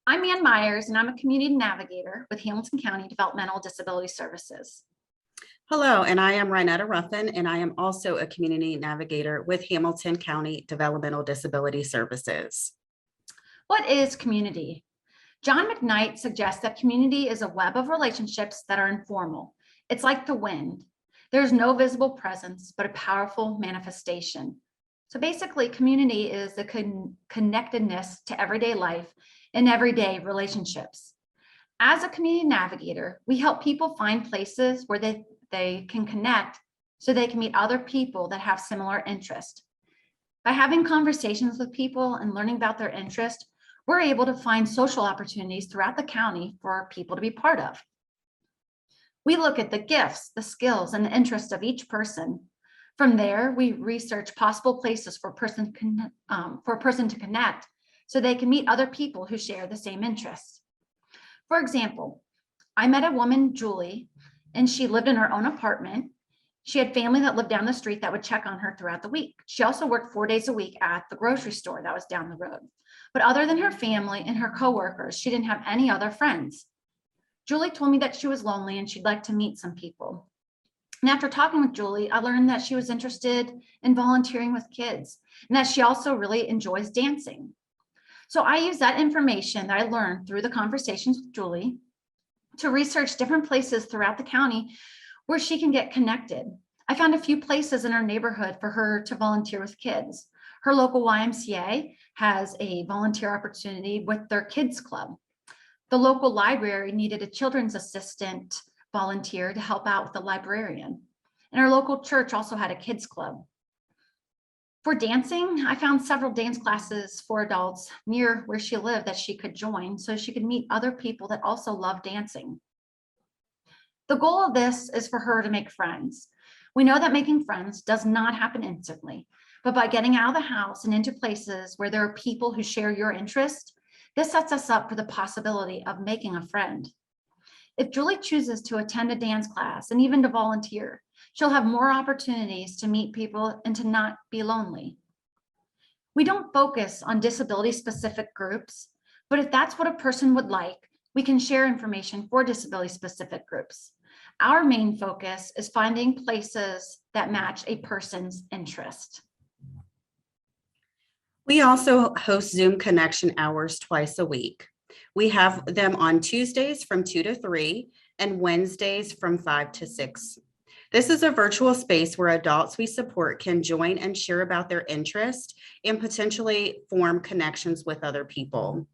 I'm Ann Myres, and I'm a community navigator with Hamilton County Developmental Disability Services. Hello, and I am Rynetta Ruffin, and I am also a community navigator with Hamilton County Developmental Disability Services. What is community? John McKnight suggests that community is a web of relationships that are informal. It's like the wind. There's no visible presence, but a powerful manifestation. So basically, community is the connectedness to everyday life and everyday relationships. As a community navigator, we help people find places where they can connect so they can meet other people that have similar interests. By having conversations with people and learning about their interest, we're able to find social opportunities throughout the county for people to be part of. We look at the gifts, the skills, and the interests of each person. From there, we research possible places for a person to connect so they can meet other people who share the same interests. For example, I met a woman, Julie, and she lived in her own apartment. She had family that lived down the street that would check on her throughout the week. She also worked 4 days a week at the grocery store that was down the road. But other than her family and her coworkers, she didn't have any other friends. Julie told me that she was lonely and she'd like to meet some people. And after talking with Julie, I learned that she was interested in volunteering with kids and that she also really enjoys dancing. So I used that information that I learned through the conversations with Julie to research different places throughout the county where she can get connected. I found a few places in her neighborhood for her to volunteer with kids. Her local YMCA has a volunteer opportunity with their kids club. The local library needed a children's assistant volunteer to help out with the librarian. And our local church also had a kids club. For dancing, I found several dance classes for adults near where she lived that she could join so she could meet other people that also love dancing. The goal of this is for her to make friends. We know that making friends does not happen instantly, but by getting out of the house and into places where there are people who share your interest, this sets us up for the possibility of making a friend. If Julie chooses to attend a dance class and even to volunteer, she'll have more opportunities to meet people and to not be lonely. We don't focus on disability-specific groups, but if that's what a person would like, we can share information for disability-specific groups. Our main focus is finding places that match a person's interest. We also host Zoom connection hours twice a week. We have them on Tuesdays from 2 to 3 and Wednesdays from 5 to 6. This is a virtual space where adults we support can join and share about their interest and potentially form connections with other people.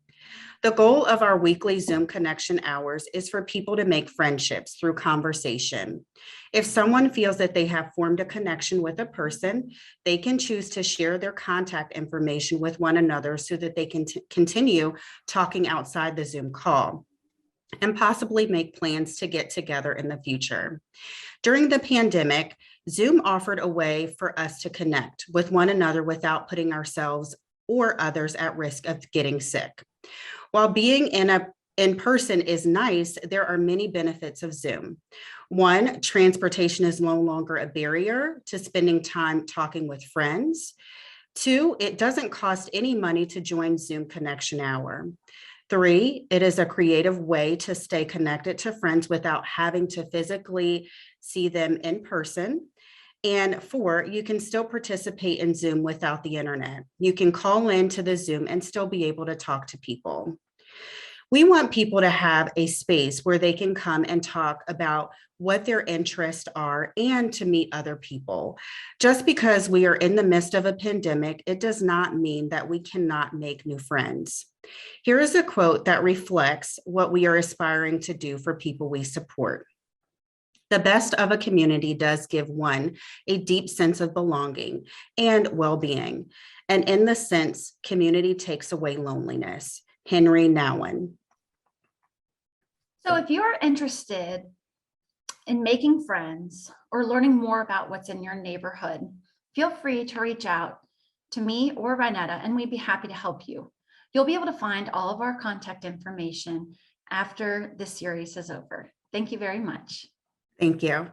The goal of our weekly Zoom connection hours is for people to make friendships through conversation. If someone feels that they have formed a connection with a person, they can choose to share their contact information with one another so that they can continue talking outside the Zoom call and possibly make plans to get together in the future. During the pandemic, Zoom offered a way for us to connect with one another without putting ourselves or others at risk of getting sick. While being in person is nice, there are many benefits of Zoom. One, transportation is no longer a barrier to spending time talking with friends. Two, it doesn't cost any money to join Zoom Connection Hour. 3, it is a creative way to stay connected to friends without having to physically see them in person. And 4, you can still participate in Zoom without the internet. You can call into the Zoom and still be able to talk to people. We want people to have a space where they can come and talk about what their interests are and to meet other people. Just because we are in the midst of a pandemic, it does not mean that we cannot make new friends. Here is a quote that reflects what we are aspiring to do for people we support. The best of a community does give one a deep sense of belonging and well-being. And in this sense, community takes away loneliness. Henry Nouwen. So if you're interested in making friends or learning more about what's in your neighborhood, feel free to reach out to me or Rynetta, and we'd be happy to help you. You'll be able to find all of our contact information after this series is over. Thank you very much. Thank you.